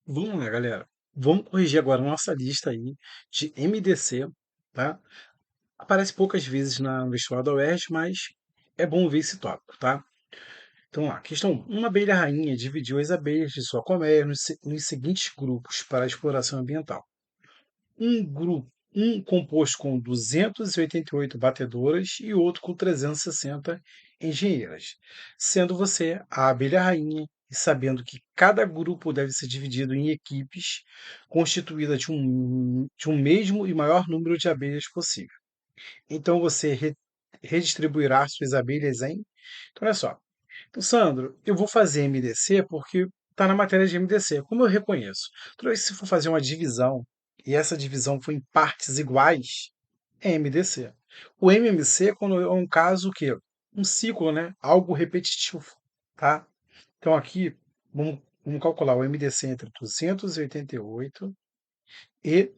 Vamos lá, galera. Vamos corrigir agora a nossa lista aí de MDC, tá? Aparece poucas vezes no vestibular da UERJ, mas é bom ver esse tópico, tá? Então, lá, questão 1. Uma abelha rainha dividiu as abelhas de sua colmeia nos seguintes grupos para a exploração ambiental. Um composto com 288 batedoras e outro com 360 engenheiras, sendo você a abelha rainha e sabendo que cada grupo deve ser dividido em equipes constituídas de um mesmo e maior número de abelhas possível. Então você redistribuirá suas abelhas em. Então, olha só. Então, Sandro, eu vou fazer MDC porque está na matéria de MDC. Como eu reconheço? Toda vez que você for fazer uma divisão e essa divisão for em partes iguais, é MDC. O MMC é quando é um caso que um ciclo, né? Algo repetitivo, tá? Então aqui vamos calcular o MDC entre 288 e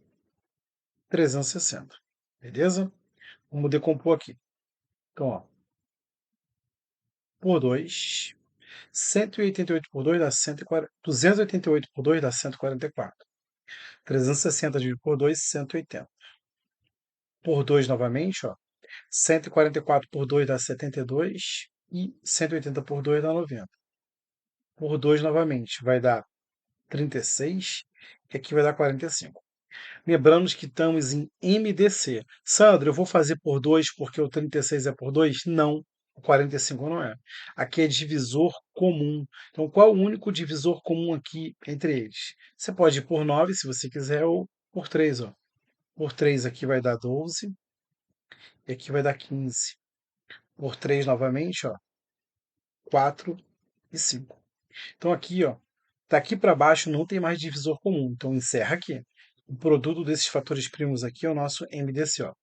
360, beleza? Vamos decompor aqui. Então, ó, por 2, 188 por 2 dá 140, 288 por 2 dá 144. 360 dividido por 2, 180. Por 2 novamente, ó. 144 por 2 dá 72 e 180 por 2 dá 90. Por 2 novamente vai dar 36 e aqui vai dar 45. Lembramos que estamos em MDC. Sandro, eu vou fazer por 2 porque o 36 é por 2? Não, o 45 não é. Aqui é divisor comum. Então, qual é o único divisor comum aqui entre eles? Você pode ir por 9 se você quiser, ou por 3. Ó. Por 3 aqui vai dar 12 e aqui vai dar 15. Por 3 novamente, ó, 4 e 5. Então aqui, ó, daqui para baixo não tem mais divisor comum. Então encerra aqui. O produto desses fatores primos aqui é o nosso MDC, ó.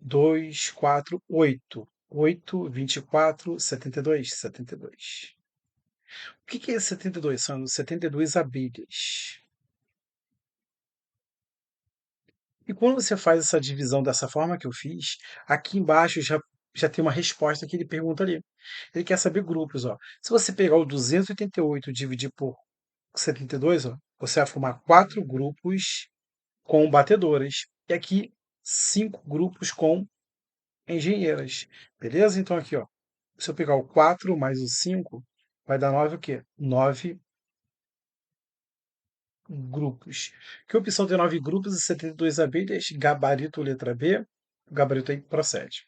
2, 4, 8. 8, 24, 72, 72. O que é 72? São 72 abelhas. E quando você faz essa divisão dessa forma que eu fiz, aqui embaixo já tem uma resposta que ele pergunta ali. Ele quer saber grupos, ó. Se você pegar o 288 e dividir por 72, ó, você vai formar 4 grupos com batedoras. E aqui, 5 grupos com engenheiras. Beleza? Então aqui, ó, se eu pegar o 4 mais o 5, vai dar 9 o quê? 9 grupos. Que opção tem 9 grupos e 72 abelhas? Gabarito letra B. O gabarito aí procede.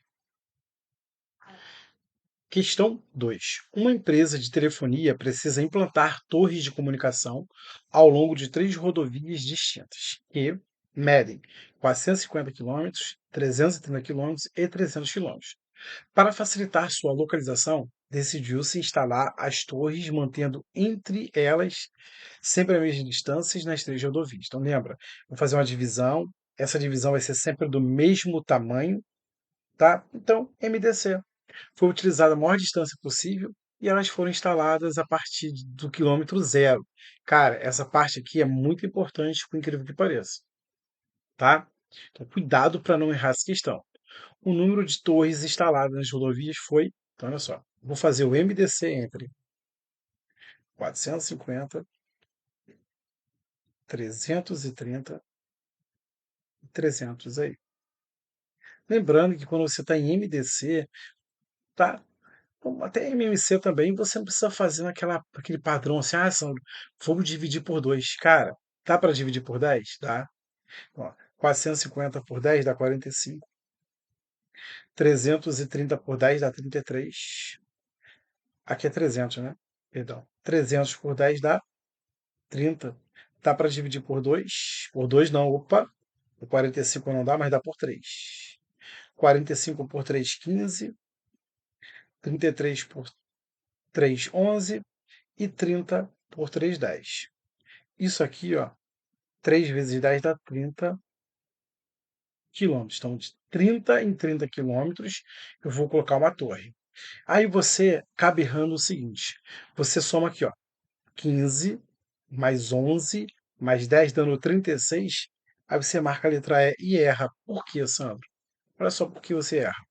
Questão 2. Uma empresa de telefonia precisa implantar torres de comunicação ao longo de 3 rodovias distintas, que medem 450 quilômetros, 330 quilômetros e 300 quilômetros. Para facilitar sua localização, decidiu-se instalar as torres, mantendo entre elas sempre a mesma distância nas 3 rodovias. Então, lembra, vou fazer uma divisão, essa divisão vai ser sempre do mesmo tamanho, tá? Então, MDC. Foi utilizada a maior distância possível e elas foram instaladas a partir do quilômetro zero. Cara, essa parte aqui é muito importante, por incrível que pareça, tá? Então, cuidado para não errar essa questão. O número de torres instaladas nas rodovias foi, então olha só, vou fazer o MDC entre 450, 330 e 300 aí. Lembrando que quando você está em MDC, tá? Bom, até MMC também, você não precisa fazer aquele padrão assim, ah, Sandro, vamos dividir por 2. Cara, dá para dividir por 10? Dá. Ó, 450 por 10 dá 45. 330 por 10 dá 33. Aqui é 300, né? Perdão. 300 por 10 dá 30. Dá para dividir por 2? Por 2 não, opa. O 45 não dá, mas dá por 3. 45 por 3, 15. 33 por 3, 11. E 30 por 3, 10. Isso aqui, ó, 3 vezes 10 dá 30 quilômetros. Então, de 30 em 30 quilômetros, eu vou colocar uma torre. Aí você acaba errando o seguinte: você soma aqui, ó, 15 mais 11 mais 10 dando 36. Aí você marca a letra E e erra. Por quê, Sandro? Olha só por que você erra.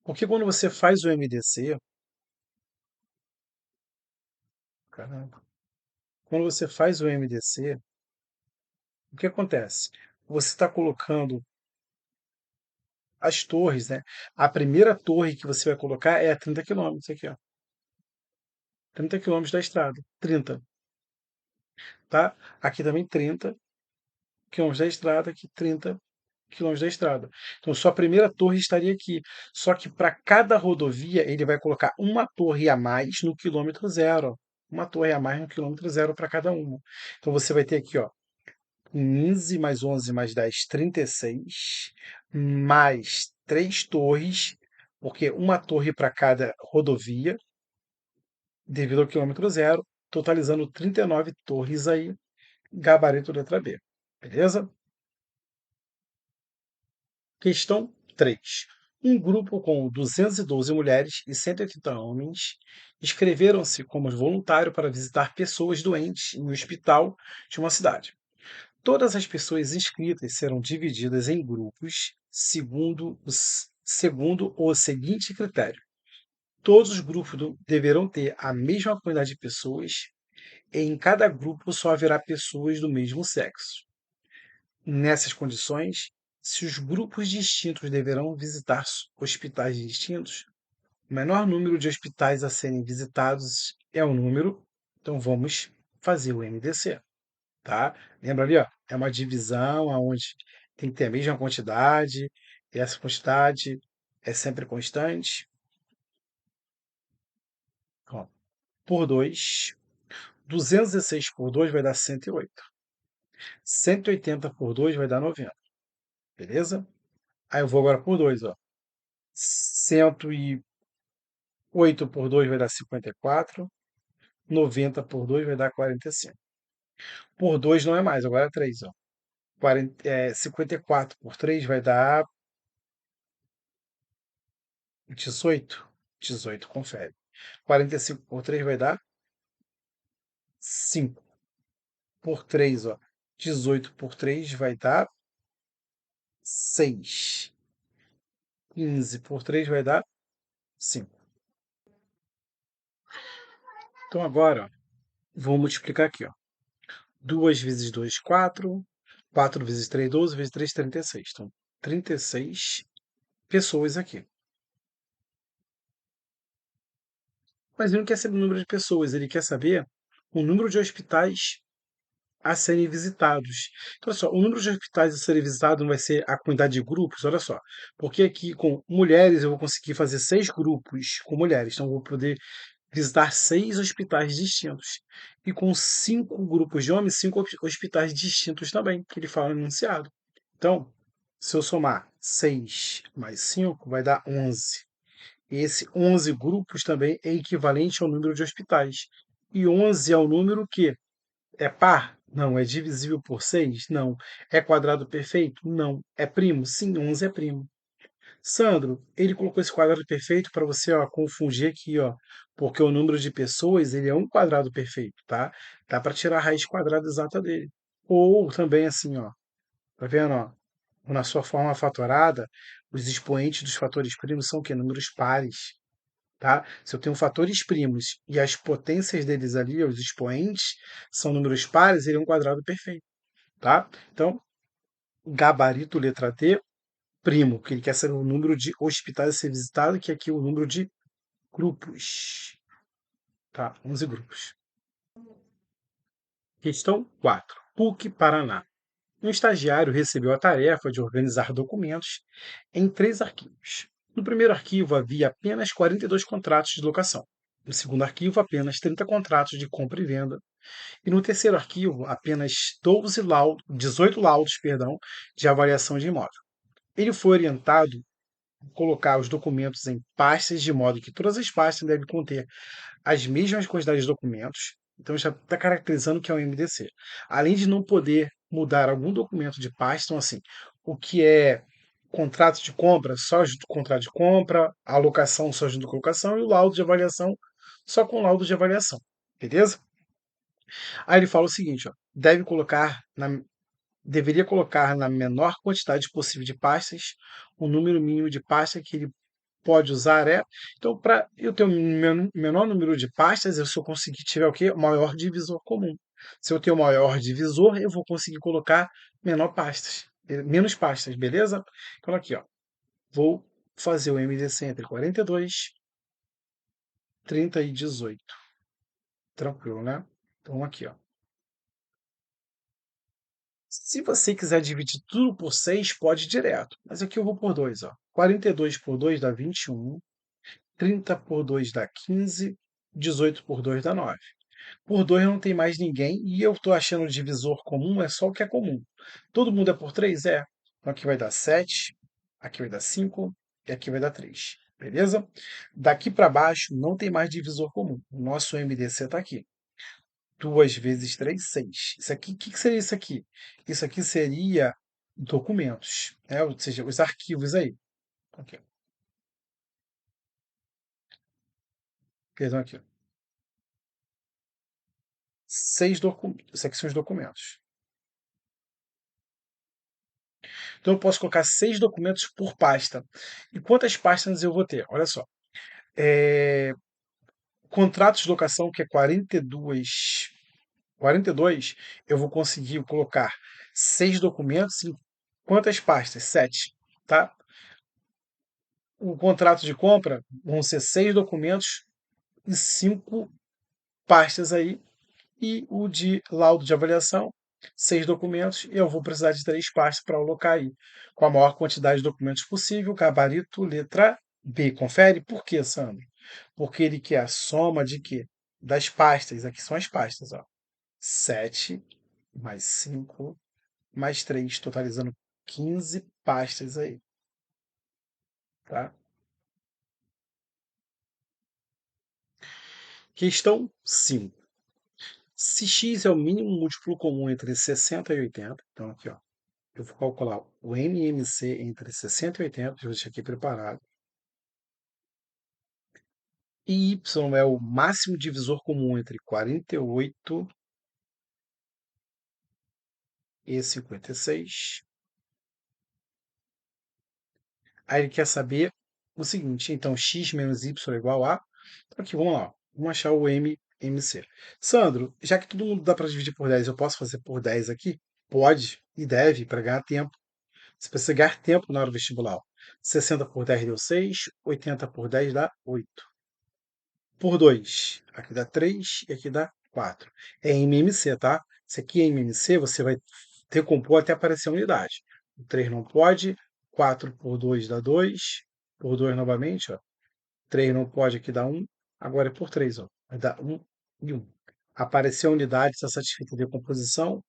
Porque quando você faz o MDC, caramba, Quando você faz o MDC, o que acontece? Você está colocando as torres, né? A primeira torre que você vai colocar é a 30 quilômetros aqui, ó. 30 quilômetros da estrada. 30, tá? Aqui também 30 quilômetros da estrada, aqui 30 quilômetros da estrada. Então, sua primeira torre estaria aqui. Só que para cada rodovia, ele vai colocar uma torre a mais no quilômetro zero. Ó. Uma torre a mais no quilômetro zero para cada uma. Então, você vai ter aqui, ó, 15 mais 11 mais 10, 36, mais três torres, porque uma torre para cada rodovia, devido ao quilômetro zero, totalizando 39 torres aí, gabarito letra B. Beleza? Questão 3. Um grupo com 212 mulheres e 180 homens inscreveram-se como voluntário para visitar pessoas doentes em um hospital de uma cidade. Todas as pessoas inscritas serão divididas em grupos segundo o seguinte critério. Todos os grupos deverão ter a mesma quantidade de pessoas e em cada grupo só haverá pessoas do mesmo sexo. Nessas condições, se os grupos distintos deverão visitar hospitais distintos, o menor número de hospitais a serem visitados é o número, então vamos fazer o MDC, tá? Lembra ali, ó, é uma divisão onde tem que ter a mesma quantidade, e essa quantidade é sempre constante. Ó, por 2, 216 por 2 vai dar 108. 180 por 2 vai dar 90, beleza? Aí eu vou agora por 2, ó. 108 por 2 vai dar 54. 90 por 2 vai dar 45. Por 2 não é mais, agora é 3, ó. 54 por 3 vai dar 18. 18, confere. 45 por 3 vai dar 5. Por 3, ó. 18 por 3 vai dar 6. 15 por 3 vai dar 5. Então agora, ó, vou multiplicar aqui, ó. 2 vezes 2, 4. 4 vezes 3, 12. Vezes 3, 36. Então, 36 pessoas aqui. Mas ele não quer saber o número de pessoas, ele quer saber o número de hospitais a serem visitados. Então, olha só, o número de hospitais a serem visitados não vai ser a quantidade de grupos, olha só. Porque aqui com mulheres eu vou conseguir fazer 6 grupos com mulheres, então eu vou poder visitar 6 hospitais distintos. E com 5 grupos de homens, 5 hospitais distintos também, que ele fala no enunciado. Então, se eu somar 6 mais 5, vai dar 11. Esse 11 grupos também é equivalente ao número de hospitais. E 11 é o número que é par? Não. É divisível por 6? Não. É quadrado perfeito? Não. É primo? Sim, 11 é primo. Sandro, ele colocou esse quadrado perfeito para você, ó, confundir aqui, ó, porque o número de pessoas ele é um quadrado perfeito, tá? Dá para tirar a raiz quadrada exata dele. Ou também assim, ó, tá vendo, ó? Na sua forma fatorada, os expoentes dos fatores primos são o quê? Números pares. Tá? Se eu tenho fatores primos e as potências deles ali, os expoentes, são números pares, ele é um quadrado perfeito. Tá? Então, gabarito letra D, primo, que ele quer saber o número de hospitais a ser visitado, que aqui é o número de grupos. Tá? 11 grupos. Questão 4. PUC Paraná. Um estagiário recebeu a tarefa de organizar documentos em 3 arquivos. No primeiro arquivo havia apenas 42 contratos de locação. No segundo arquivo, apenas 30 contratos de compra e venda. E no terceiro arquivo, apenas 18 laudos, perdão, de avaliação de imóvel. Ele foi orientado a colocar os documentos em pastas, de modo que todas as pastas devem conter as mesmas quantidades de documentos. Então já está caracterizando que é um MDC. Além de não poder mudar algum documento de pasta, então assim, o que é contrato de compra, só junto com o contrato de compra, a alocação só junto com a locação e o laudo de avaliação só com o laudo de avaliação. Beleza? Aí ele fala o seguinte, ó, deveria colocar na menor quantidade possível de pastas, o número mínimo de pastas que ele pode usar é. Então, para eu ter o menor número de pastas, eu só conseguir tiver o quê? O maior divisor comum. Se eu tenho maior divisor, eu vou conseguir colocar menos pastas, beleza? Então aqui, ó, vou fazer o MDC entre 42, 30 e 18. Tranquilo, né? Então aqui, ó. Se você quiser dividir tudo por 6, pode ir direto. Mas aqui eu vou por 2, ó. 42 por 2 dá 21, 30 por 2 dá 15, 18 por 2 dá 9. Por 2 não tem mais ninguém e eu estou achando o divisor comum, é só o que é comum. Todo mundo é por 3? É. Então aqui vai dar 7, aqui vai dar 5 e aqui vai dar 3. Beleza? Daqui para baixo não tem mais divisor comum. O nosso MDC está aqui. 2 vezes 3, 6. Isso aqui, o que seria isso aqui? Isso aqui seria documentos, né? Ou seja, os arquivos aí. Aqui, ó. Perdão, aqui. Ó. 6 documentos. Isso aqui são os documentos. Então eu posso colocar 6 documentos por pasta. E quantas pastas eu vou ter? Olha só. É, contratos de locação, que é 42, eu vou conseguir colocar 6 documentos em quantas pastas? 7, tá? O contrato de compra vão ser 6 documentos e 5 pastas aí. E o de laudo de avaliação, 6 documentos, e eu vou precisar de 3 pastas para alocar aí, com a maior quantidade de documentos possível, gabarito, letra B. Confere? Por quê, Sandro? Porque ele quer a soma de quê? Das pastas. Aqui são as pastas, ó. 7 mais 5 mais 3, totalizando 15 pastas aí, tá? Questão 5. Se x é o mínimo múltiplo comum entre 60 e 80, então aqui, ó, eu vou calcular o MMC entre 60 e 80, já deixei aqui preparado. E Y é o máximo divisor comum entre 48 e 56. Aí ele quer saber o seguinte, então x menos y é igual a... Então aqui, vamos lá, vamos achar o MMC. Sandro, já que todo mundo dá para dividir por 10, eu posso fazer por 10 aqui? Pode e deve, para ganhar tempo. Você precisa ganhar tempo na hora do vestibular. 60 por 10 deu 6, 80 por 10 dá 8. Por 2, aqui dá 3 e aqui dá 4. É MMC, tá? Se aqui é MMC, você vai decompor até aparecer a unidade. O 3 não pode, 4 por 2 dá 2, por 2 novamente, ó. 3 não pode, aqui dá 1, agora é por 3, ó. Vai dar 1 e 1. Apareceu a unidade, está satisfeita a decomposição,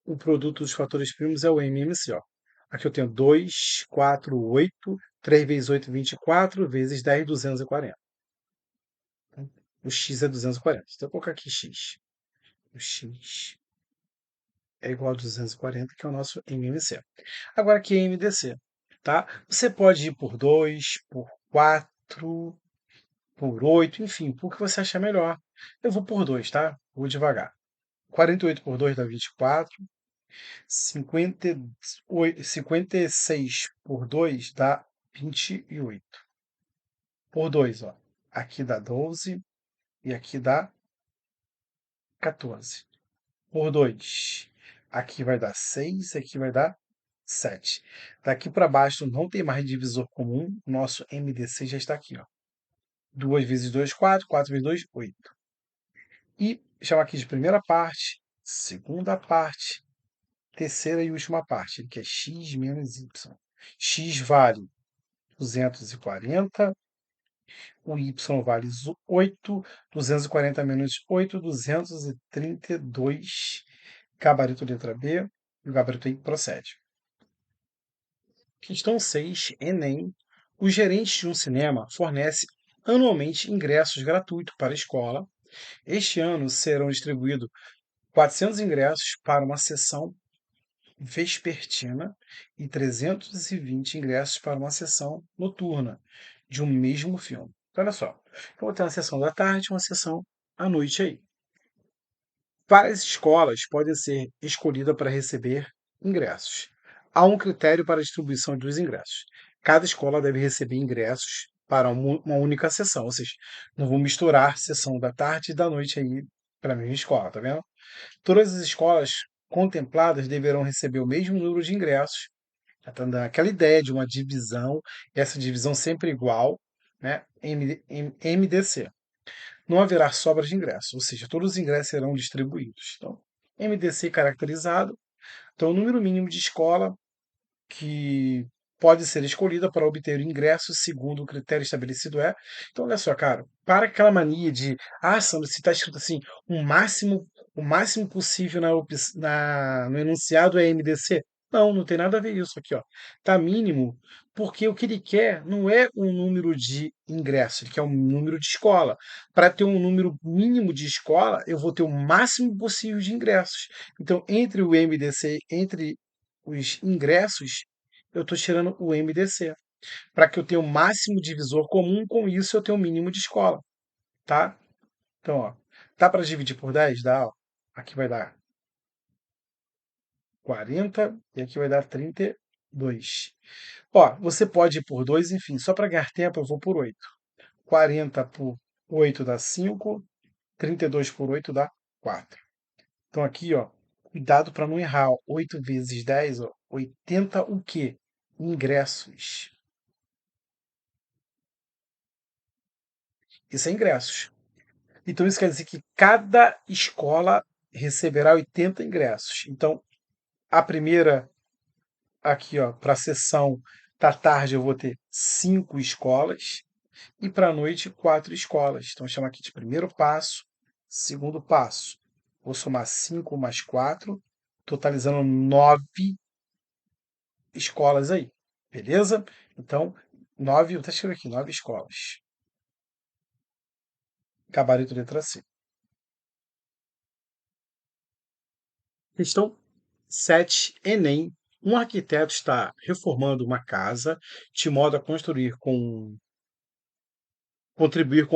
o produto dos fatores primos é o MMC, ó. Aqui eu tenho 2, 4, 8, 3 vezes 8, 24, vezes 10, 240. O x é 240. Então, eu vou colocar aqui x. O x é igual a 240, que é o nosso MMC. Agora aqui é MDC, tá? Você pode ir por 2, por 4, por 8, enfim, por que você achar melhor. Eu vou por 2, tá? Vou devagar. 48 por 2 dá 24. 56 por 2 dá 28. Por 2, ó. Aqui dá 12 e aqui dá 14. Por 2. Aqui vai dar 6, aqui vai dar 7. Daqui para baixo não tem mais divisor comum. Nosso MDC já está aqui, ó. 2 vezes 2, 4. 4 vezes 2, 8. E chamar aqui de primeira parte, segunda parte, terceira e última parte, que é x menos y. X vale 240, o y vale 8, 240 menos 8, 232. Gabarito letra B, e o gabarito aí procede. Questão 6, Enem. O gerente de um cinema fornece anualmente ingressos gratuitos para a escola. Este ano serão distribuídos 400 ingressos para uma sessão vespertina e 320 ingressos para uma sessão noturna de um mesmo filme. Então, olha só, eu vou ter uma sessão da tarde e uma sessão à noite aí. Várias escolas podem ser escolhidas para receber ingressos. Há um critério para a distribuição dos ingressos. Cada escola deve receber ingressos para uma única sessão, ou seja, não vou misturar sessão da tarde e da noite aí para a mesma escola, tá vendo? Todas as escolas contempladas deverão receber o mesmo número de ingressos. Já está dando aquela ideia de uma divisão, essa divisão sempre igual, né? MDC. Não haverá sobra de ingressos, ou seja, todos os ingressos serão distribuídos. Então, MDC caracterizado. Então, o número mínimo de escola que pode ser escolhida para obter o ingresso segundo o critério estabelecido é. Então, olha só, cara, para aquela mania de, Sandro, se está escrito assim, o máximo possível no enunciado é MDC. Não, não tem nada a ver isso aqui, ó. Tá mínimo, porque o que ele quer não é um número de ingresso, ele quer um número de escola. Para ter um número mínimo de escola, eu vou ter o máximo possível de ingressos. Então, entre o MDC, entre os ingressos, eu estou tirando o MDC. Para que eu tenha o máximo divisor comum, com isso eu tenho o mínimo de escola, tá? Então, ó, dá para dividir por 10? Dá, ó. Aqui vai dar 40 e aqui vai dar 32. Ó, você pode ir por 2, enfim, só para ganhar tempo eu vou por 8. 40 por 8 dá 5, 32 por 8 dá 4. Então aqui, ó, cuidado para não errar, ó. 8 vezes 10, ó, 80 o quê? Ingressos. Isso é ingressos. Então isso quer dizer que cada escola receberá 80 ingressos. Então, a primeira aqui, ó, para a sessão da tarde eu vou ter 5 escolas e para a noite 4 escolas. Então, chama aqui de primeiro passo, segundo passo. Vou somar 5 mais 4, totalizando 9 escolas aí. Beleza? Então, 9, eu até escrevi aqui, 9 escolas. Gabarito letra C. Questão 7, Enem. Um arquiteto está reformando uma casa de modo a contribuir com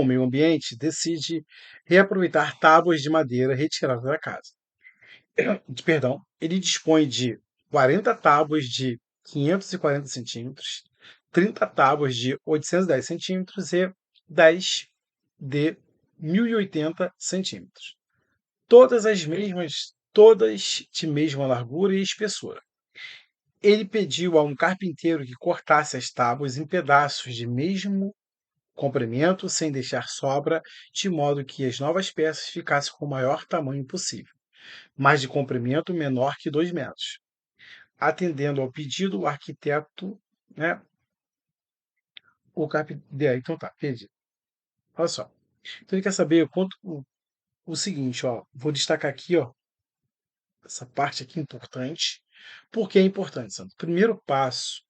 o meio ambiente, decide reaproveitar tábuas de madeira retiradas da casa. Perdão, ele dispõe de 40 tábuas de 540 centímetros, 30 tábuas de 810 centímetros e 10 de 1080 centímetros. Todas de mesma largura e espessura. Ele pediu a um carpinteiro que cortasse as tábuas em pedaços de mesmo comprimento, sem deixar sobra, de modo que as novas peças ficassem com o maior tamanho possível, mas de comprimento menor que 2 metros. Atendendo ao pedido, o arquiteto, né, o carpinteiro, então tá, pedi. Olha só. Então ele quer saber o seguinte, ó, vou destacar aqui, ó, essa parte aqui importante. Por que é importante, Sandro? Primeiro passo,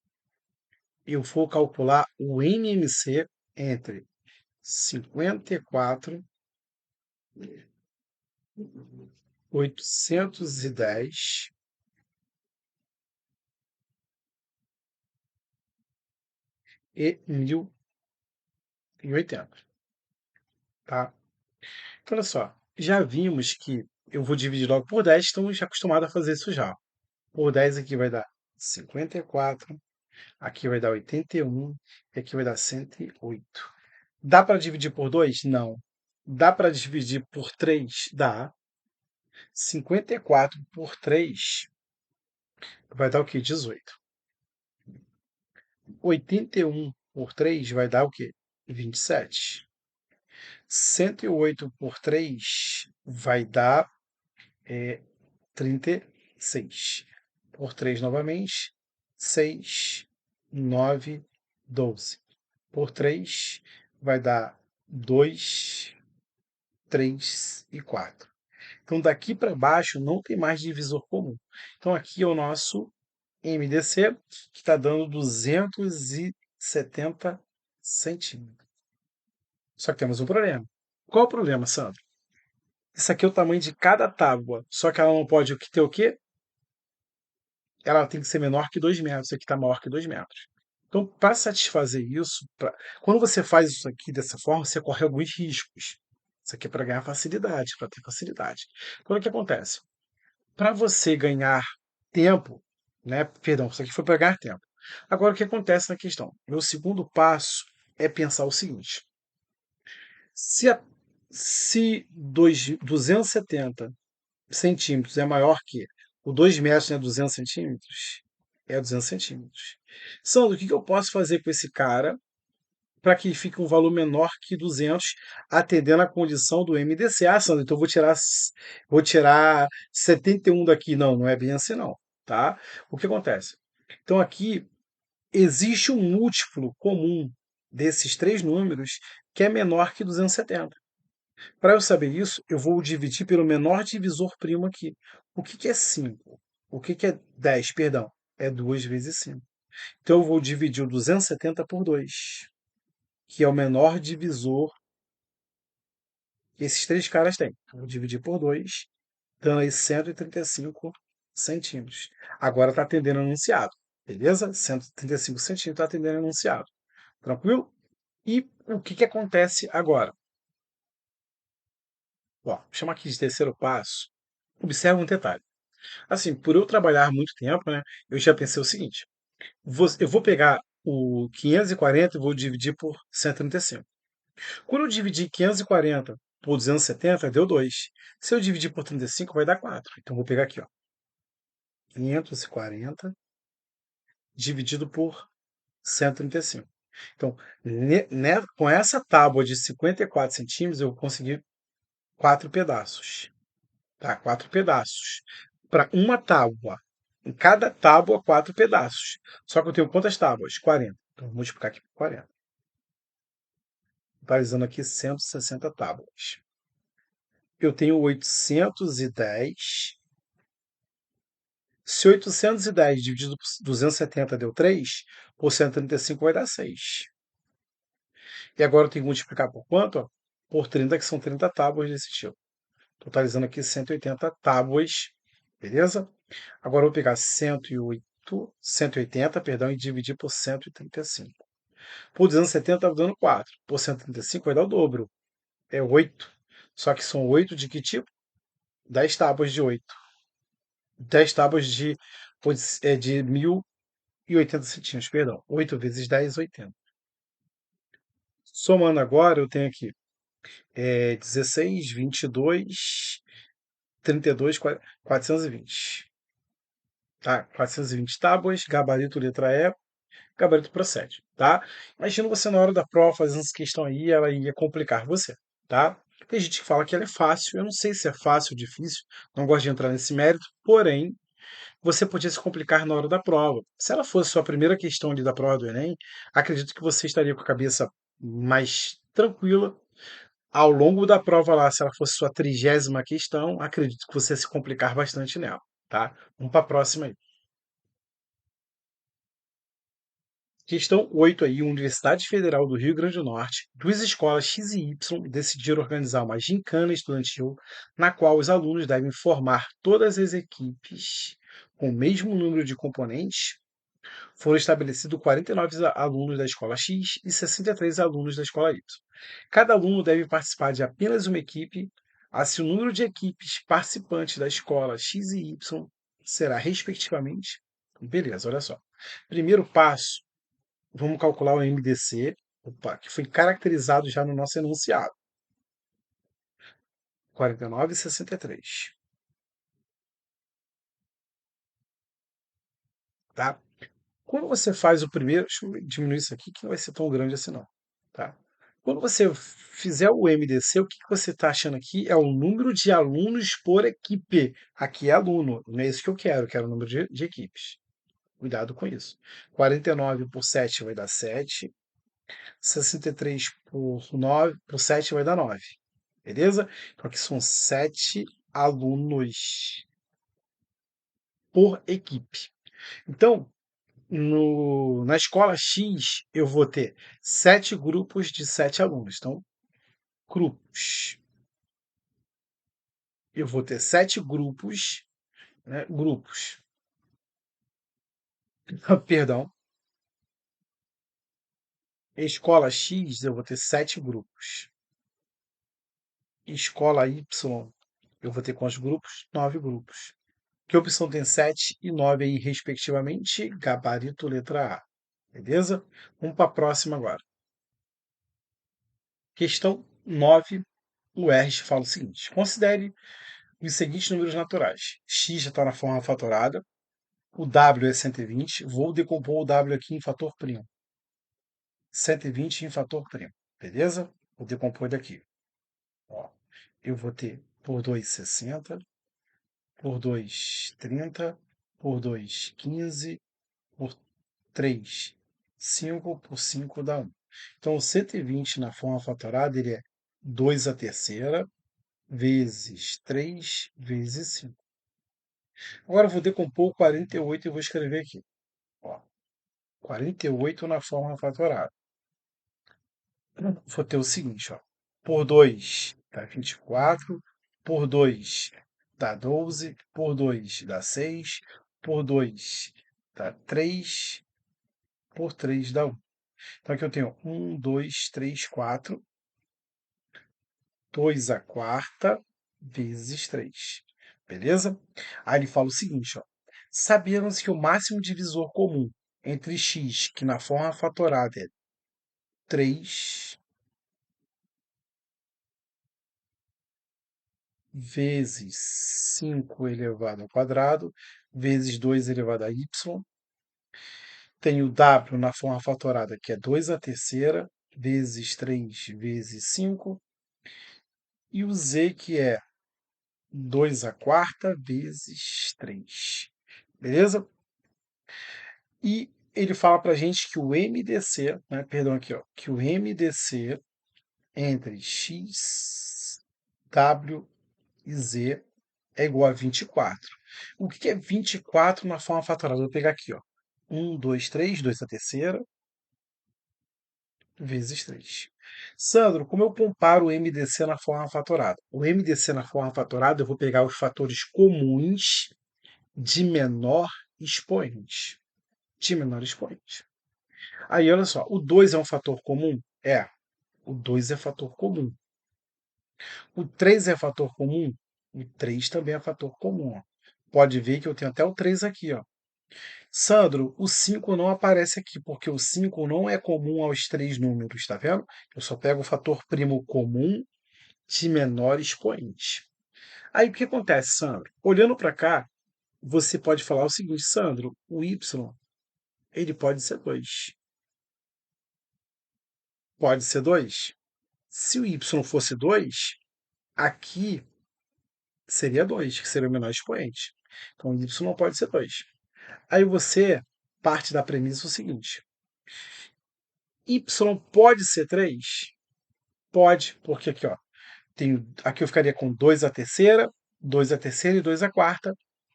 eu vou calcular o NMC entre 54, 810 e 1080, tá? Então, olha só, já vimos que eu vou dividir logo por 10, estamos acostumados a fazer isso já. Por 10 aqui vai dar 54, aqui vai dar 81 e aqui vai dar 108. Dá para dividir por 2? Não. Dá para dividir por 3? Dá. 54 por 3 vai dar o quê? 18. 81 por 3 vai dar o quê? 27. 108 por 3 vai dar 36. Por 3 novamente, 6, 9, 12. Por 3 vai dar 2, 3 e 4. Então, daqui para baixo não tem mais divisor comum. Então, aqui é o nosso MDC, que está dando 270 centímetros. Só que temos um problema. Qual o problema, Sandro? Isso aqui é o tamanho de cada tábua. Só que ela não pode ter o quê? Ela tem que ser menor que 2 metros. Isso aqui está maior que 2 metros. Então, para satisfazer isso, quando você faz isso aqui dessa forma, você corre alguns riscos. Isso aqui é para ganhar facilidade, para ter facilidade. Então, o que acontece? Para você ganhar tempo, né? Perdão, isso aqui foi para ganhar tempo. Agora, o que acontece na questão? Meu segundo passo é pensar o seguinte: se, a- Se 270 centímetros é maior que o 2 metros, né, 200 centímetros, é 200 centímetros. Sandro, o que que eu posso fazer com esse cara para que fique um valor menor que 200, atendendo a condição do MDC? Ah, Sandro, então vou tirar 71 daqui. Não, não é bem assim não, tá? O que acontece? Então aqui existe um múltiplo comum desses três números que é menor que 270. Para eu saber isso, eu vou dividir pelo menor divisor primo aqui. O que que é 5? O que que é 10? Perdão, é 2 vezes 5. Então eu vou dividir o 270 por 2, que é o menor divisor que esses três caras têm. Eu vou dividir por 2, dando aí 135 centímetros. Agora está atendendo anunciado, beleza? 135 centímetros está atendendo anunciado. Tranquilo? E o que que acontece agora? Ó, vou chamar aqui de terceiro passo. Observa um detalhe. Assim, por eu trabalhar muito tempo, né, eu já pensei o seguinte: eu vou pegar o 540 e vou dividir por 135. Quando eu dividir 540 por 270, deu 2. Se eu dividir por 35, vai dar 4. Então, vou pegar aqui, ó, 540 dividido por 135. Então, com essa tábua de 54 centímetros, eu consegui 4 pedaços. Tá? 4 pedaços. Para uma tábua. Em cada tábua, 4 pedaços. Só que eu tenho quantas tábuas? 40. Então, vou multiplicar aqui por 40. Totalizando aqui 160 tábuas. Eu tenho 810. Se 810 dividido por 270 deu 3, por 135 vai dar 6. E agora eu tenho que multiplicar por quanto? Ó? Por 30, que são 30 tábuas desse tipo. Totalizando aqui 180 tábuas. Beleza? Agora eu vou pegar 180, perdão, e dividir por 135. Por 270 está dando 4. Por 135 vai dar o dobro. É 8. Só que são 8 de que tipo? 10 tábuas de 8. 10 tábuas de 1080 centímetros, perdão. 8 vezes 10, 80. Somando agora, eu tenho aqui 16, 22, 32, 420. Tá? 420 tábuas, gabarito letra E, gabarito procede, tá? Imagina você na hora da prova fazendo essa questão aí, ela ia complicar você, tá? Tem gente que fala que ela é fácil, eu não sei se é fácil ou difícil, não gosto de entrar nesse mérito, porém, você podia se complicar na hora da prova. Se ela fosse sua primeira questão ali da prova do Enem, acredito que você estaria com a cabeça mais tranquila. Ao longo da prova lá, se ela fosse sua 30ª questão, acredito que você ia se complicar bastante nela, tá? Vamos para a próxima aí. Questão 8 aí, Universidade Federal do Rio Grande do Norte, duas escolas X e Y decidiram organizar uma gincana estudantil na qual os alunos devem formar todas as equipes com o mesmo número de componentes. Foram estabelecidos 49 alunos da escola X e 63 alunos da escola Y. Cada aluno deve participar de apenas uma equipe, assim o número de equipes participantes da escola X e Y será respectivamente. Beleza, olha só. Primeiro passo, vamos calcular o MDC, opa, que foi caracterizado já no nosso enunciado. 49 e 63. Tá? Quando você faz o primeiro, deixa eu diminuir isso aqui, que não vai ser tão grande assim não. Tá? Quando você fizer o MDC, o que que você está achando aqui é o número de alunos por equipe. Aqui é aluno, não é isso que eu quero o número de equipes. Cuidado com isso. 49 por 7 vai dar 7. 63 por 9, por 7 vai dar 9. Beleza? Então aqui são 7 alunos por equipe. Então, na escola X, eu vou ter 7 grupos de 7 alunos. Então, grupos. Eu vou ter 7 grupos, né? Grupos. Perdão. Escola X, eu vou ter 7 grupos. Escola Y, eu vou ter quantos grupos? 9 grupos. Que opção tem 7 e 9 aí, respectivamente? Gabarito letra A. Beleza? Vamos para a próxima agora. Questão 9. o R fala o seguinte: considere os seguintes números naturais. X já está na forma fatorada, o W é 120, vou decompor o W aqui em fator primo. 120 em fator primo, beleza? Vou decompor ele aqui. Ó, eu vou ter por 2, 60, por 2, 30, por 2, 15, por 3, 5, por 5 dá 1. Então, o 120 na forma fatorada ele é 2 a terceira vezes 3 vezes 5. Agora eu vou decompor o 48 e vou escrever aqui. Ó, 48 na forma fatorada. Vou ter o seguinte, ó. Por 2 dá 24, por 2 dá 12, por 2 dá 6, por 2 dá 3, por 3 dá 1. Então aqui eu tenho 1, 2, 3, 4, 2 a quarta vezes 3. Beleza? Aí ele fala o seguinte, ó. Sabemos que o máximo divisor comum entre x, que na forma fatorada é 3 vezes 5 elevado ao quadrado, vezes 2 elevado a y. Tem o w na forma fatorada, que é 2 a terceira, vezes 3 vezes 5. E o z, que é 2 a quarta vezes 3. Beleza? E ele fala para a gente que o MDC, né, perdão aqui, ó, que o MDC entre x, w e z é igual a 24. O que é 24 na forma fatorada? Vou pegar aqui, ó. 1, 2, 3, 2 a terceira, vezes 3. Sandro, como eu comparo o MDC na forma fatorada? O MDC na forma fatorada, eu vou pegar os fatores comuns de menor expoente. De menor expoente. Aí, olha só, o 2 é um fator comum? É. O 2 é fator comum. O 3 é fator comum? O 3 também é fator comum. Ó. Pode ver que eu tenho até o 3 aqui, ó. Sandro, o 5 não aparece aqui, porque o 5 não é comum aos três números, tá vendo? Eu só pego o fator primo comum de menor expoente. Aí o que acontece, Sandro? Olhando para cá, você pode falar o seguinte, Sandro, o y, ele pode ser 2. Pode ser 2. Se o y fosse 2, aqui seria 2, que seria o menor expoente. Então, o y não pode ser 2. Aí você parte da premissa o seguinte: y pode ser 3? Pode, porque aqui, ó, aqui eu ficaria com 2 a terceira, 2 a terceira e 2 a quarta.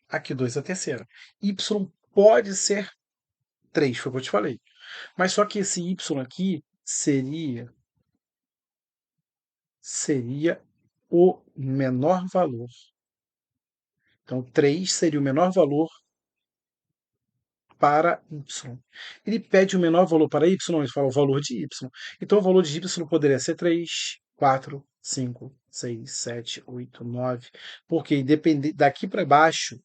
Aqui 2 a terceira. Y pode ser 3, foi o que eu te falei. Mas só que esse y aqui seria o menor valor. Então, 3 seria o menor valor para y. Ele pede o menor valor para y, ele fala o valor de y. Então, o valor de y poderia ser 3, 4, 5, 6, 7, 8, 9. Porque daqui para baixo,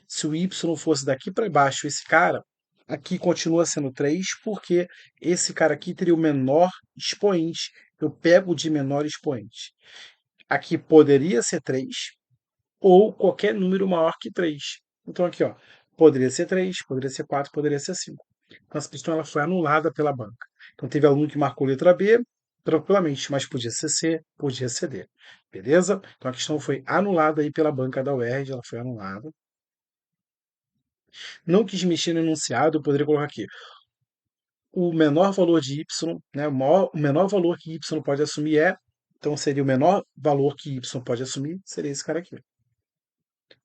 se o y fosse daqui para baixo, esse cara, aqui continua sendo 3, porque esse cara aqui teria o menor expoente. Eu pego de menor expoente. Aqui poderia ser 3, ou qualquer número maior que 3. Então aqui, ó, poderia ser 3, poderia ser 4, poderia ser 5. Então essa questão ela foi anulada pela banca. Então teve aluno que marcou letra B tranquilamente, mas podia ser C, podia ser D. Beleza? Então a questão foi anulada aí pela banca da UERJ, ela foi anulada. Não quis mexer no enunciado, eu poderia colocar aqui o menor valor de y, né, o menor valor que y pode assumir então seria o menor valor que y pode assumir, seria esse cara aqui.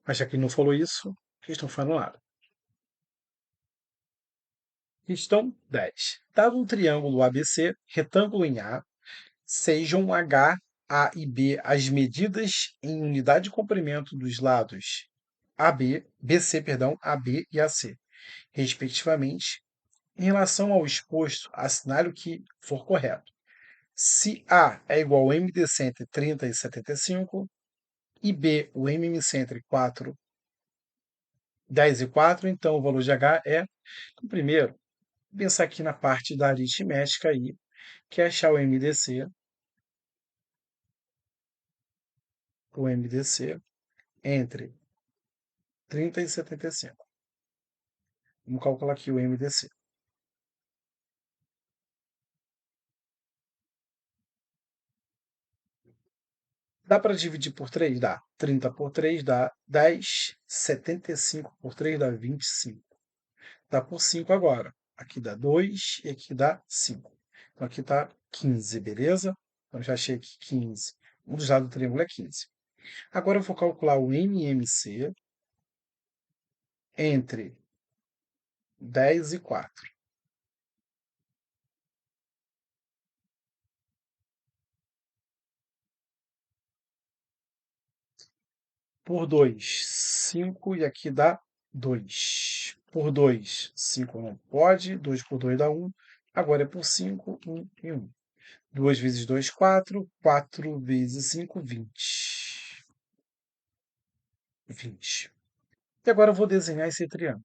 Mas já que ele não falou isso, a questão foi anulada. Questão 10. Dado um triângulo ABC, retângulo em A, sejam H, A e B as medidas em unidade de comprimento dos lados BC, perdão, AB e AC, respectivamente, em relação ao exposto, assinale o que for correto. Se A é igual ao MDC entre 30 e 75, e B, o MMC entre 4, 10 e 4, então o valor de H é, então, primeiro, pensar aqui na parte da aritmética aí, que é achar o MDC o MDC entre 30 e 75. Vamos calcular aqui o MDC. Dá para dividir por 3? Dá. 30 por 3 dá 10. 75 por 3 dá 25. Dá por 5 agora. Aqui dá 2 e aqui dá 5. Então aqui está 15, beleza? Então já achei aqui 15. Um dos lados do triângulo é 15. Agora eu vou calcular o MMC entre 10 e 4. Por 2, 5 e aqui dá 2. Por 2, 5 não pode. 2 por 2 dá 1. Agora é por 5, 1 e 1. 2 vezes 2, 4. 4 vezes 5, 20. 20. E agora eu vou desenhar esse triângulo.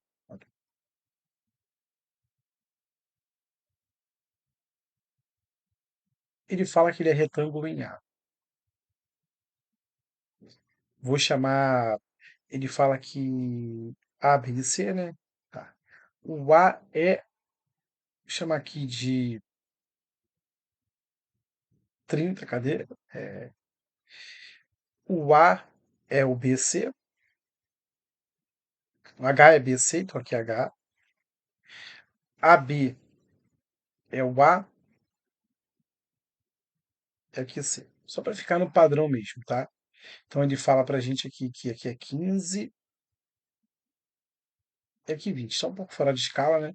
Ele fala que ele é retângulo em A. Vou chamar. Ele fala que A, B e C, né? Tá. O A é. Vou chamar aqui de 30. Cadê? O A é o BC. O H é BC, então aqui é H. AB é o A, é aqui C. Só para ficar no padrão mesmo, tá? Então ele fala pra gente aqui que aqui é 15 e aqui 20. Só um pouco fora de escala, né?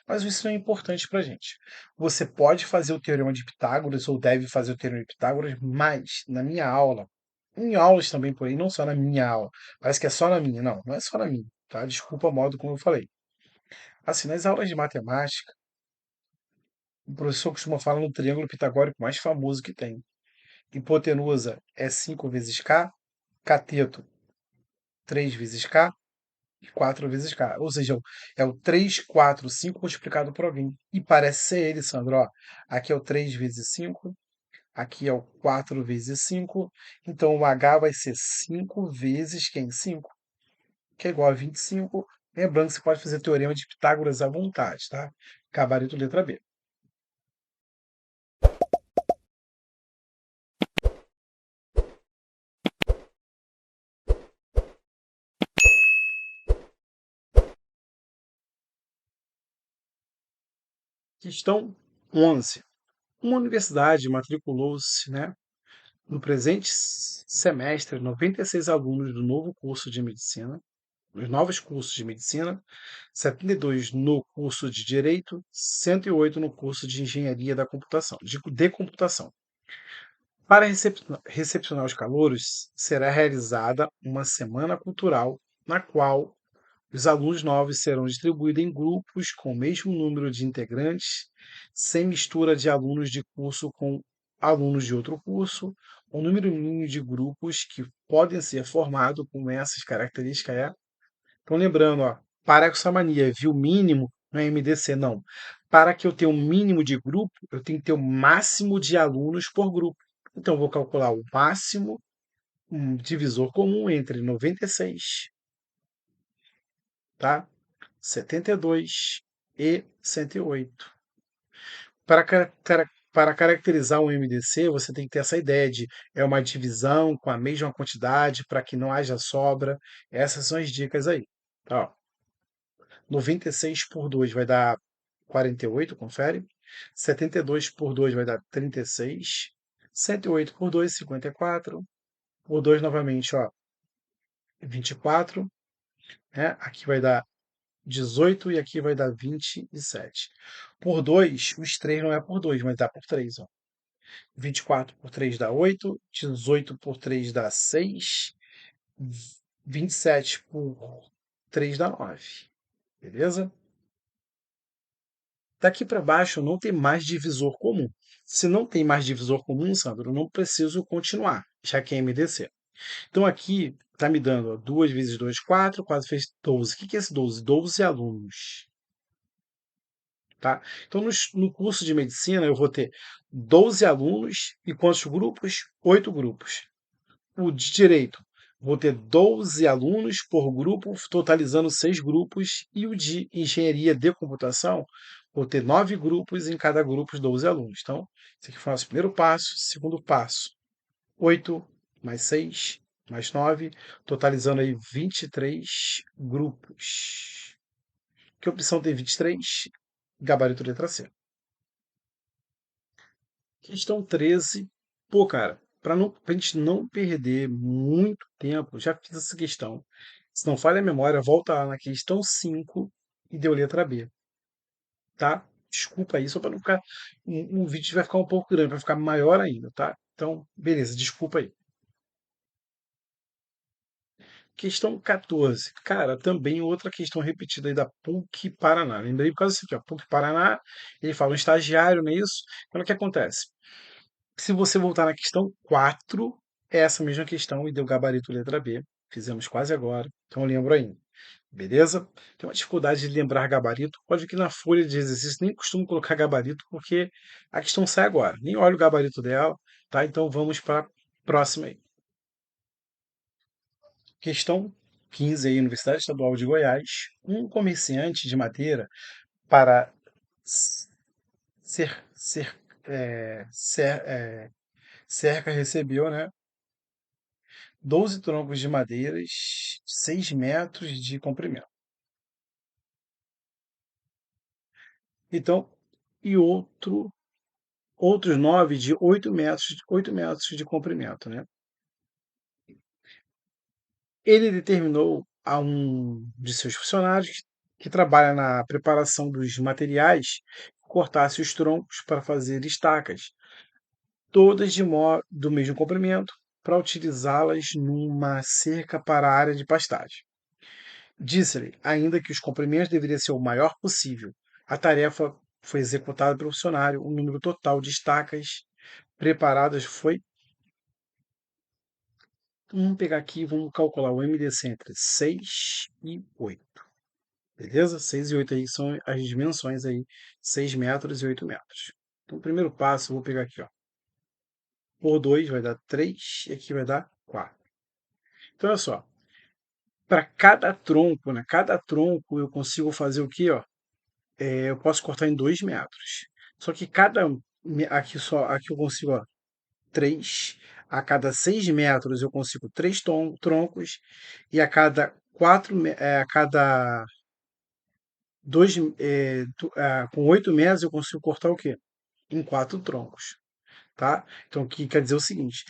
Mas isso não é importante pra gente. Você pode fazer o teorema de Pitágoras ou deve fazer o teorema de Pitágoras, mas na minha aula, em aulas também por aí, não só na minha aula, parece que é só na minha, não, não é só na minha, tá? Desculpa o modo como eu falei. Assim, nas aulas de matemática, o professor costuma falar no triângulo pitagórico mais famoso que tem. Hipotenusa é 5 vezes K, cateto 3 vezes K e 4 vezes K. Ou seja, é o 3, 4, 5 multiplicado por alguém. E parece ser ele, Sandro. Ó, aqui é o 3 vezes 5, aqui é o 4 vezes 5. Então o H vai ser 5 vezes quem? 5, que é igual a 25. Lembrando que você pode fazer teorema de Pitágoras à vontade, tá? Gabarito letra B. Questão 11. Uma universidade matriculou-se, né, no presente semestre, 96 alunos do novo curso de medicina, dos novos cursos de medicina, 72 no curso de direito, 108 no curso de engenharia da computação, de computação. Para recepcionar os calouros, será realizada uma semana cultural na qual os alunos novos serão distribuídos em grupos com o mesmo número de integrantes, sem mistura de alunos de curso com alunos de outro curso. O número mínimo de grupos que podem ser formados com essas características é. Então, lembrando, ó, para com essa mania, viu? Mínimo não é MDC, não. Para que eu tenha um mínimo de grupo, eu tenho que ter o máximo de alunos por grupo. Então, eu vou calcular o máximo, um divisor comum entre 96, tá? 72 e 108. Para caracterizar um MDC, você tem que ter essa ideia de é uma divisão com a mesma quantidade para que não haja sobra. Essas são as dicas aí. Ó, 96 por 2 vai dar 48, confere. 72 por 2 vai dar 36. 108 por 2, 54. Por 2 novamente, ó, 24. Né? Aqui vai dar 18 e aqui vai dar 27. Por 2, os 3 não é por 2, mas dá por 3. Ó. 24 por 3 dá 8, 18 por 3 dá 6, 27 por 3 dá 9. Beleza? Daqui para baixo não tem mais divisor comum. Se não tem mais divisor comum, Sandro, eu não preciso continuar, já que é MDC. Então aqui está me dando ó, 2 vezes 2, 4, 4 vezes 12. O que é esse 12? 12 alunos. Tá? Então, no curso de medicina, eu vou ter 12 alunos e quantos grupos? 8 grupos. O de direito, vou ter 12 alunos por grupo, totalizando 6 grupos, e o de engenharia de computação, vou ter 9 grupos, em cada grupo 12 alunos. Então, esse aqui foi o nosso primeiro passo. Segundo passo, 8 mais 6 mais 9, totalizando aí 23 grupos. Que opção tem 23? Gabarito letra C. Questão 13. Pô, cara, pra gente não perder muito tempo, já fiz essa questão. Se não falha a memória, volta lá na questão 5 e deu letra B, tá? Desculpa aí, só para não ficar. Um vídeo vai ficar um pouco grande, vai ficar maior ainda, tá? Então, beleza, desculpa aí. Questão 14. Cara, também outra questão repetida aí da PUC Paraná. Lembrei por causa disso aqui, ó. PUC Paraná, ele fala um estagiário, não é isso? Então, o que acontece? Se você voltar na questão 4, é essa mesma questão e deu gabarito letra B. Fizemos quase agora, então eu lembro ainda. Beleza? Tem uma dificuldade de lembrar gabarito. Pode ver que na folha de exercício nem costumo colocar gabarito, porque a questão sai agora. Nem olho o gabarito dela, tá? Então vamos para a próxima aí. Questão 15 aí, Universidade Estadual de Goiás. Um comerciante de madeira para ser, ser, cerca recebeu, né? 12 troncos de madeiras, 6 metros de comprimento. Então, e outros 9 de 8 metros de comprimento, né? Ele determinou a um de seus funcionários que trabalha na preparação dos materiais que cortasse os troncos para fazer estacas, todas do mesmo comprimento, para utilizá-las numa cerca para a área de pastagem. Disse-lhe ainda que os comprimentos deveriam ser o maior possível. A tarefa foi executada pelo funcionário. O número total de estacas preparadas foi. Vamos pegar aqui e vamos calcular o MDC entre 6 e 8. Beleza? 6 e 8 aí são as dimensões aí. 6 metros e 8 metros. Então, o primeiro passo, eu vou pegar aqui, ó. Por 2 vai dar 3 e aqui vai dar 4. Então, olha só. Para cada tronco, né? Cada tronco eu consigo fazer o quê, ó? Eu posso cortar em 2 metros. Só que aqui eu consigo, ó, 3. A cada 6 metros eu consigo 3 troncos. E a cada 4, a cada 2, com 8 metros eu consigo cortar o quê? Em 4 troncos, tá? Então, o que quer dizer o seguinte,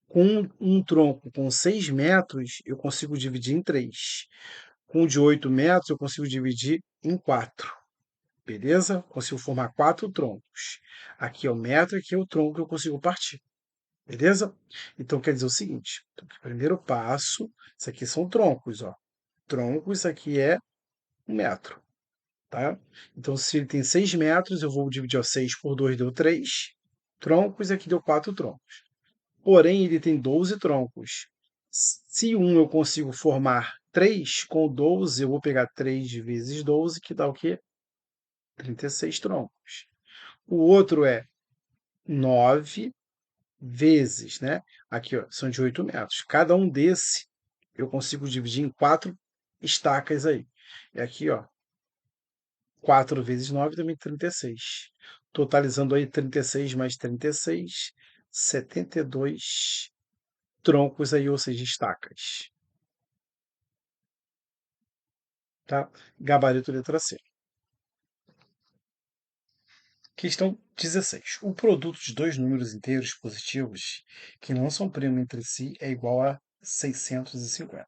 com um tronco com 6 metros, eu consigo dividir em 3. Com o de 8 metros, eu consigo dividir em 4. Beleza? Consigo formar 4 troncos. Aqui é o metro, aqui é o tronco que eu consigo partir. Beleza? Então quer dizer o seguinte: então, primeiro passo, isso aqui são troncos, ó. Troncos, isso aqui é 1 metro. Tá? Então, se ele tem 6 metros, eu vou dividir, ó, 6 por 2 deu 3 troncos, e aqui deu 4 troncos. Porém, ele tem 12 troncos. Se um eu consigo formar 3, com 12 eu vou pegar 3 vezes 12, que dá o quê? 36 troncos. O outro é 9 vezes, né? Aqui, ó, são de 8 metros. Cada um desse eu consigo dividir em 4 estacas aí. E aqui, ó, 4 vezes 9 também 36. Totalizando aí 36 mais 36, 72 troncos aí, ou seja, estacas. Tá? Gabarito letra C. Questão 16. O produto de dois números inteiros positivos que não são primo entre si é igual a 650.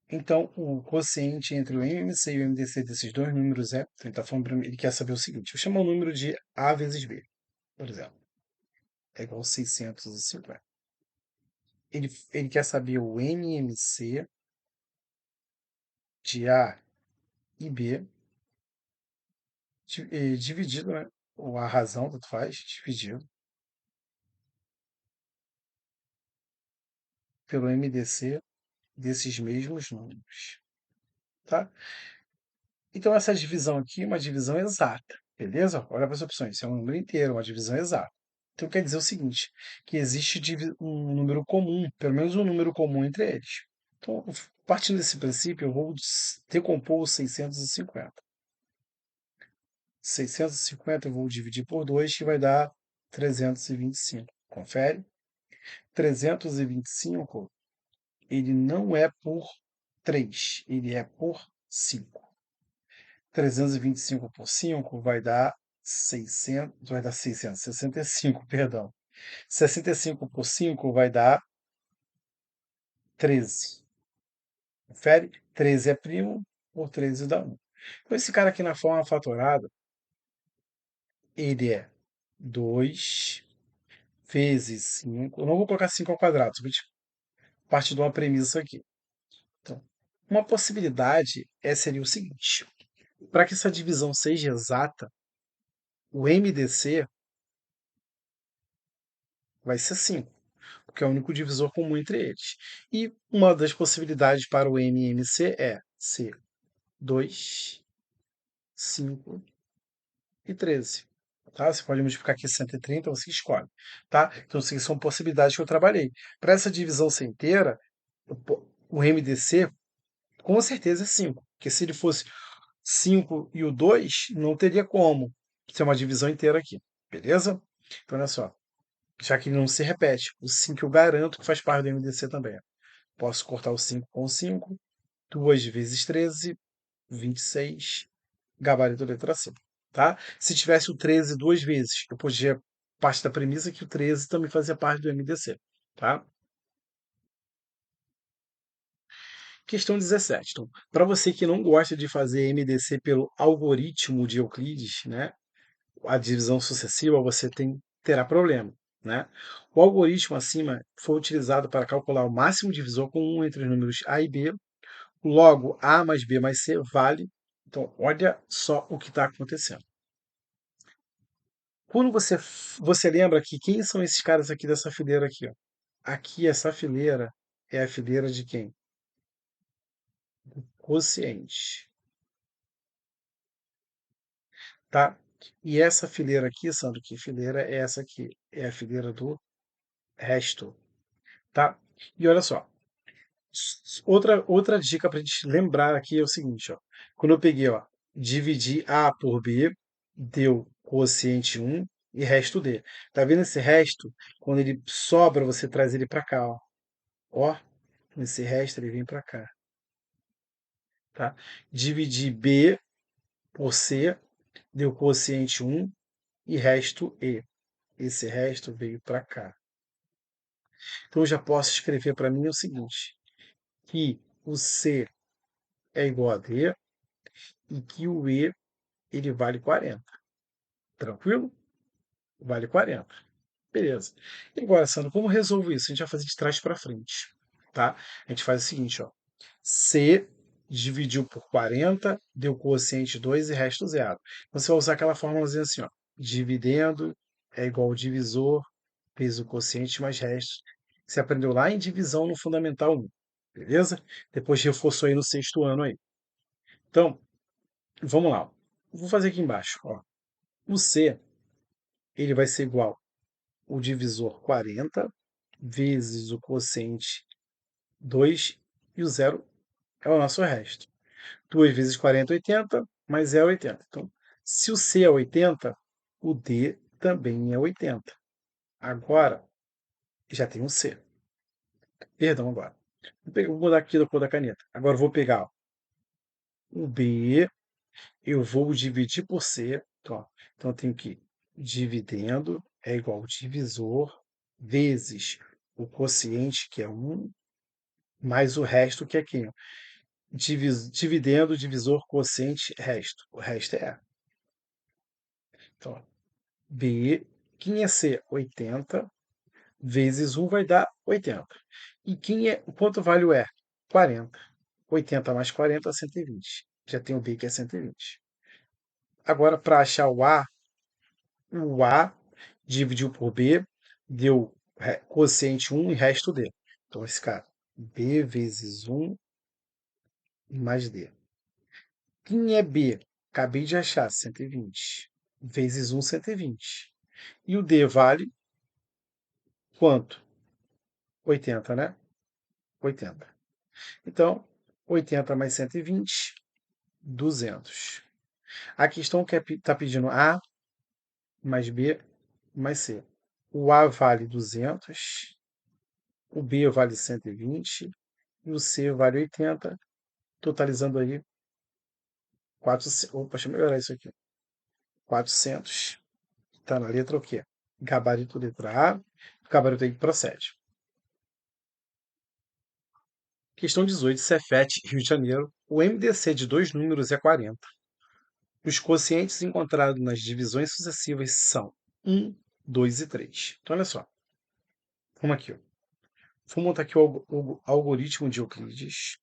Então, o quociente entre o MMC e o MDC desses dois números é. Então, ele, tá falando, ele quer saber o seguinte: eu chamo o número de A vezes B, por exemplo. É igual a 650. Ele quer saber o MMC de A e B dividido, né? Ou a razão, tanto faz, dividido pelo MDC desses mesmos números. Tá? Então, essa divisão aqui é uma divisão exata, beleza? Olha para as opções. Isso é um número inteiro, uma divisão exata. Então quer dizer o seguinte, que existe um número comum, pelo menos um número comum entre eles. Então, partindo desse princípio, eu vou decompor os 650. 650 eu vou dividir por 2, que vai dar 325. Confere? 325, ele não é por 3, ele é por 5. 325 por 5 vai dar 665, perdão. 65 por 5 vai dar 13. Confere? 13 é primo, por 13 dá 1. Então, esse cara aqui na forma fatorada, ele é 2 vezes 5. Eu não vou colocar 5 ao quadrado, só parte de uma premissa aqui. Então, uma possibilidade seria o seguinte: para que essa divisão seja exata, o MDC vai ser 5, porque é o único divisor comum entre eles. E uma das possibilidades para o MMC é ser 2, 5 e 13. Tá? Você pode multiplicar aqui 130, você escolhe. Tá? Então, essas são possibilidades que eu trabalhei. Para essa divisão ser inteira, o MDC com certeza é 5. Porque se ele fosse 5 e o 2, não teria como ser uma divisão inteira aqui. Beleza? Então, olha só. Já que ele não se repete, o 5 eu garanto que faz parte do MDC também. Posso cortar o 5 com o 5. 2 vezes 13, 26. Gabarito letra C. Tá? Se tivesse o 13 duas vezes, eu podia parte da premissa que o 13 também fazia parte do MDC. Tá? Questão 17. Então, para você que não gosta de fazer MDC pelo algoritmo de Euclides, né, a divisão sucessiva, você terá problema. Né? O algoritmo acima foi utilizado para calcular o máximo divisor comum entre os números A e B. Logo, A mais B mais C vale. Então, olha só o que está acontecendo. Quando você lembra que quem são esses caras aqui dessa fileira aqui? Ó? Aqui, essa fileira é a fileira de quem? Quociente. Tá? E essa fileira aqui, Sandro, que fileira é essa aqui? É a fileira do resto. Tá? E olha só. Outra dica para a gente lembrar aqui é o seguinte, ó. Quando eu peguei, ó, dividi A por B, deu quociente 1 e resto D. Tá vendo esse resto? Quando ele sobra, você traz ele para cá, ó. Ó, esse resto ele vem para cá, tá? Dividi B por C, deu quociente 1 e resto E. Esse resto veio para cá. Então eu já posso escrever para mim o seguinte, que o C é igual a D e que o E ele vale 40. Tranquilo? Vale 40. Beleza. E agora, Sandro, como resolvo isso? A gente vai fazer de trás para frente. Tá? A gente faz o seguinte, ó. C dividiu por 40, deu quociente 2 e resto zero. Então, você vai usar aquela fórmulazinha assim, ó. Dividendo é igual ao divisor vezes o quociente mais resto. Você aprendeu lá em divisão no Fundamental 1. Beleza? Depois reforçou aí no sexto ano aí. Então, vamos lá. Vou fazer aqui embaixo. Ó. O C ele vai ser igual ao divisor 40 vezes o quociente 2 e o zero é o nosso resto. 2 vezes 40 é 80, mais 0 é 80. Então, se o C é 80, o D também é 80. Agora, já tem um C. Perdão, agora. Vou mudar aqui da cor da caneta. Agora eu vou pegar ó, o B, eu vou dividir por C. Então eu tenho que dividendo é igual ao divisor vezes o quociente, que é 1, mais o resto, que é quem? Dividendo, divisor, quociente, resto. O resto é A. Então, B, quem é C? 80, vezes 1 vai dar 80. E quanto vale o E? 40. 80 mais 40 é 120. Já tem o B que é 120. Agora, para achar o A dividiu por B, deu quociente 1 e resto D. Então, esse cara, B vezes 1 mais D. Quem é B? Acabei de achar, 120. Vezes 1, 120. E o D vale quanto? 80, né? 80. Então, 80 mais 120, 200. A questão que está pedindo A mais B mais C. O A vale 200, o B vale 120 e o C vale 80, totalizando aí 400. Opa, deixa eu melhorar isso aqui. 400. Está na letra o quê? Gabarito letra A. Gabarito aí procede. Questão 18, Cefete, Rio de Janeiro. O MDC de dois números é 40. Os quocientes encontrados nas divisões sucessivas são 1, 2 e 3. Então, olha só. Vamos aqui. Ó. Vou montar aqui o algoritmo de Euclides.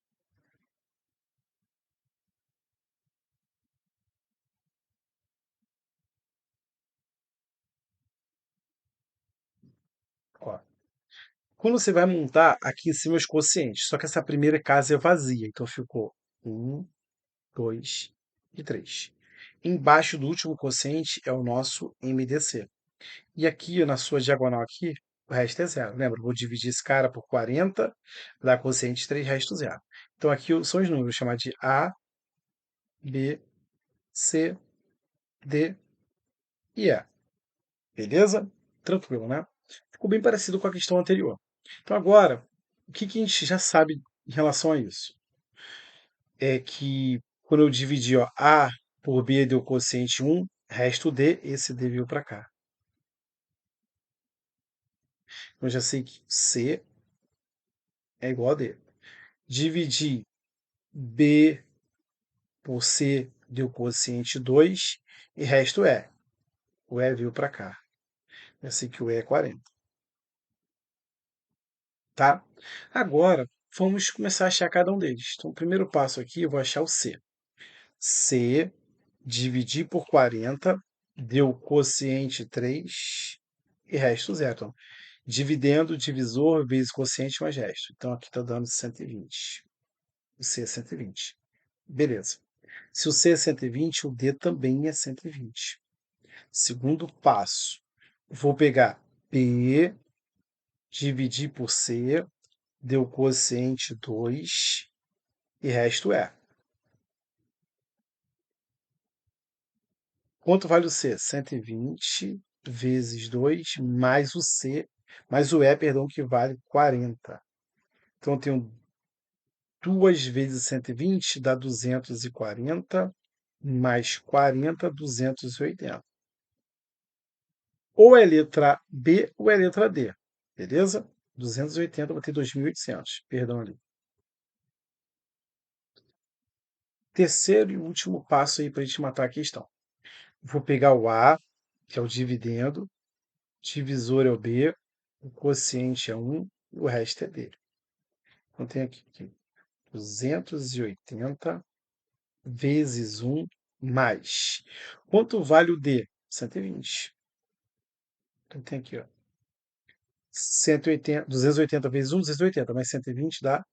Ó. Quando você vai montar, aqui em cima os quocientes. Só que essa primeira casa é vazia. Então, ficou 1, 2 e 3. Embaixo do último quociente é o nosso MDC. E aqui, na sua diagonal aqui, o resto é zero. Lembra? Vou dividir esse cara por 40, dá quociente 3, resto zero. Então aqui são os números, chamar de A, B, C, D e E. Beleza? Tranquilo, né? Ficou bem parecido com a questão anterior. Então agora, o que a gente já sabe em relação a isso? É que quando eu dividi ó, A por B deu quociente 1, resto D, esse D veio para cá. Eu já sei que C é igual a D. Dividir B por C deu quociente 2 e resto E. O E veio para cá. Eu sei que o E é 40. Tá? Agora, vamos começar a achar cada um deles. Então, o primeiro passo aqui, eu vou achar o C. C dividir por 40 deu quociente 3 e resto zero. Então, dividendo, divisor vezes quociente mais resto. Então, aqui está dando 120. O C é 120. Beleza. Se o C é 120, o D também é 120. Segundo passo, vou pegar P, dividir por C, deu quociente 2 e resto é. Quanto vale o C? 120 vezes 2 mais o C, mais o E, perdão, que vale 40. Então eu tenho 2 vezes 120 dá 240, mais 40, 280. Ou é letra B ou é letra D. Beleza? 280, vou ter 2.800. Perdão ali. Terceiro e último passo aí para a gente matar a questão. Vou pegar o A, que é o dividendo, divisor é o B, o quociente é 1 e o resto é D. Então tem aqui 280 vezes 1 mais. Quanto vale o D? 120. Então tem aqui, ó. 180, 280 vezes 1, 280, mais 120 dá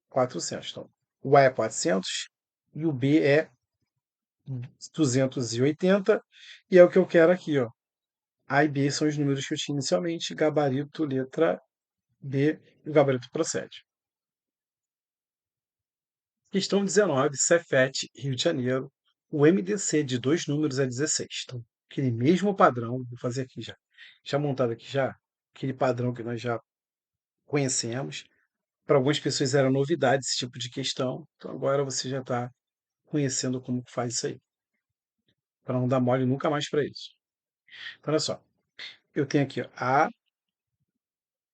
400. Então, o A é 400 e o B é 280, e é o que eu quero aqui, ó. A e B são os números que eu tinha inicialmente, gabarito, letra B, e o gabarito procede. Questão 19, Cefete, Rio de Janeiro. O MDC de dois números é 16. Então, aquele mesmo padrão, vou fazer aqui já. Já montado aqui já, aquele padrão que nós já conhecemos. Para algumas pessoas era novidade esse tipo de questão, então agora você já está conhecendo como que faz isso aí, para não dar mole nunca mais para isso. Então, olha só, eu tenho aqui ó, A,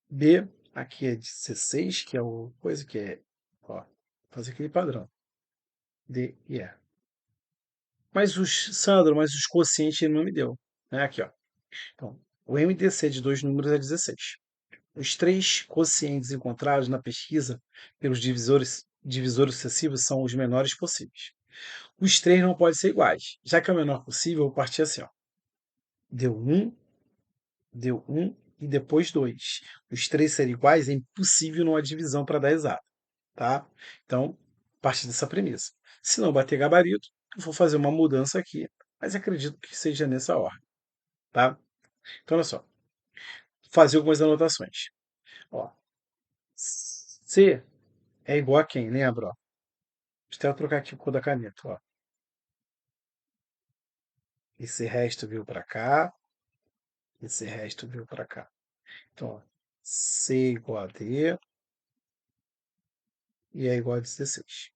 B, aqui é 16, que é o coisa que é, ó, fazer aquele padrão, D e E. Sandro, mas os quocientes ele não me deu, né? Aqui, ó. Então, o MDC de dois números é 16. Os três quocientes encontrados na pesquisa pelos divisores sucessivos são os menores possíveis. Os três não podem ser iguais. Já que é o menor possível, eu vou partir assim, ó. Deu um e depois 2. Os três serem iguais é impossível numa divisão para dar exato, tá? Então, parte dessa premissa. Se não bater gabarito, eu vou fazer uma mudança aqui, mas acredito que seja nessa ordem, tá? Então, olha só. fazer algumas anotações. Ó, C é igual a quem? Lembra? Ó. Deixa eu até trocar aqui o cor da caneta. Ó. Esse resto veio para cá, esse resto veio para cá. Então, ó, C igual a D e é igual a 16.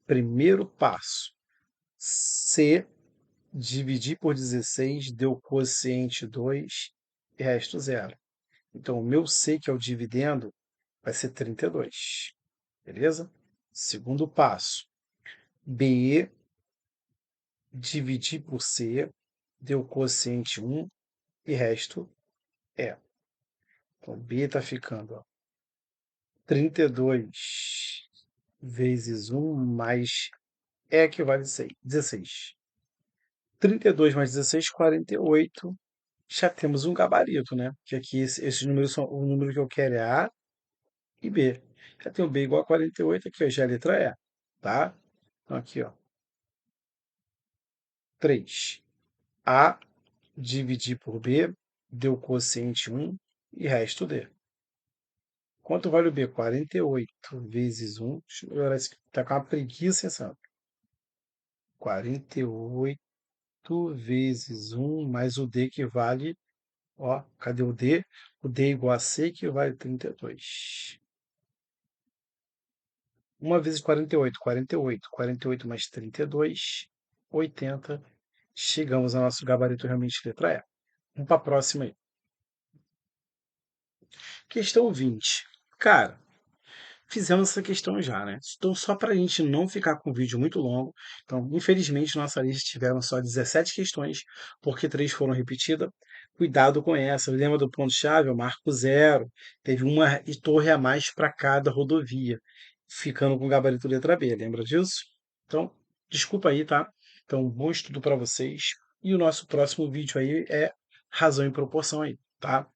Primeiro passo. C dividir por 16 deu quociente 2 e resto zero. Então, o meu C, que é o dividendo, vai ser 32. Beleza? Segundo passo. B dividir por C deu quociente 1 e resto é. Então, B está ficando, ó, 32 vezes 1 mais E equivale a 16. 32 mais 16, 48. Já temos um gabarito, né? Que aqui esses números são o número que eu quero é A e B. Já tenho B igual a 48, aqui ó, já é a letra E, tá? Então aqui, ó, 3. A dividir por B deu quociente 1 e resto D. Quanto vale o B? 48 vezes 1. Deixa eu olhar isso aqui. Tá com uma preguiça essa. 48 vezes 1 mais o D que vale. Ó, cadê o D? O D igual a C que vale 32. 1 vezes 48, 48. 48 mais 32, 80. Chegamos ao nosso gabarito realmente letra E. Vamos para a próxima aí. Questão 20. Cara, fizemos essa questão já, né? Então, só para a gente não ficar com o vídeo muito longo, então, infelizmente, nossa lista tiveram só 17 questões, porque 3 foram repetidas. Cuidado com essa. Lembra do ponto-chave? Eu marco zero. Teve uma torre a mais para cada rodovia, ficando com o gabarito letra B. Lembra disso? Então, desculpa aí, tá? Então, bom estudo para vocês. E o nosso próximo vídeo aí é razão e proporção aí, tá?